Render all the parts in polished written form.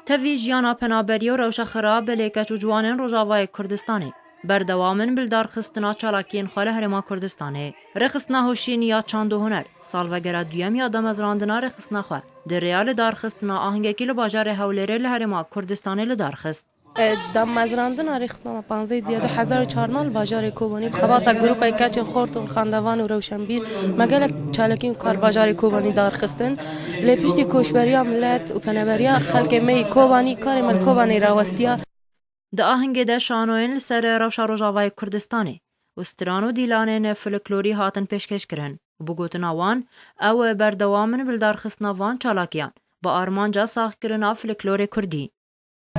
تەوی ژیانە پەنابەری و ڕەوشەخرا بەلێکەچ و جوانên Rojavayê Kurdistanê berdewamın bildarxistina çalakiyên xwe li Herêma Kurdistanê. Rêxistina hoşîniya çand û huner, salvegera duyem ya damezrandina rêxistina xwe di rêya li darxistina ahingekî li bajarê Hewlêrê li Herêma Kurdistanê li darxist. دامەزراندنا ڕێخستنامە 15 دیە 2014 باژارێ کۆبانی بخەباتە گروپای کەچێن خۆرت و خاندەوان و ڕەوشەمبیر مەگەلێک چالەکی و کار باژارێ کۆبانی دارخستن لێ پشتی کۆشبەریە ملەت و پەنەبەریە خەڵکێ مەی کۆبانی کارێ مەل کۆبانی ڕاوەستیە. Di ahingê de şanoyên li ser rewşa Rojavayê Kurdistanê û stran û dîlanên folklorî hatin pêşkêşkirin. Bi gotina wan, ew berdewamin bildarxistina van çalakiyan bi armanca saxkirina folklorê Kurdî.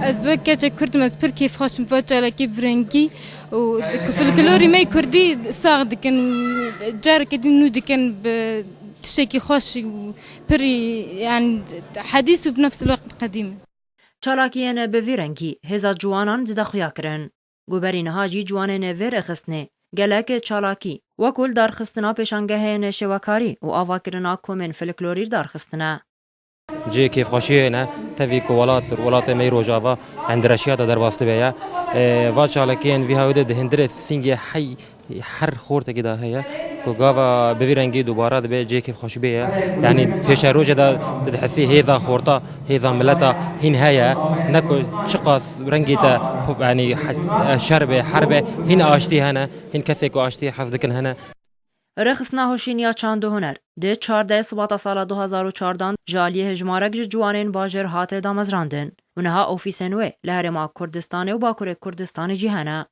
Ez wek keçek Kurdim ez pir kêf xweşim ve çalakî birengî û folklorî me Kurdî sax dikin carekê din nû dikin bi tiştekî xweş û pir yani hedîs û bi nefs alweqt qedîm. Çalakiyên bi vî rengî hêza ciwanan dide xuya kirin. Goberî niha jî ciwanên vê rêxistinê gelek çalakî wekû li darxistina pêşangeheyên şêwekarî û avakirina komên folklorî darxistine. جه کیف خوشیه نه تفی ولات می روجاوا اندرشیات در واسطه بیا و چالکین وی هاوده دهندره سینگ حی هر خورت که ده هیا کو گاوا بویرنگی دوباره ده جه کیف خوشی بیا یعنی پیش روج ده تحسی هیزا خورتا هیزا ملتا هین هیا نکو چقاس رنگی ده یعنی شرب حرب هین آشتی هنه هین کسی کو آشتی حفظ کن هنه. Rêxistina hoşîniya çand û huner di 14 Sibata sala 2014 jaliyê hejmarek ji ciwanên bajêr hate damezrandin û niha ofîsên wê li Herêma Kurdistanê û Bakurê Kurdistanê jî hene.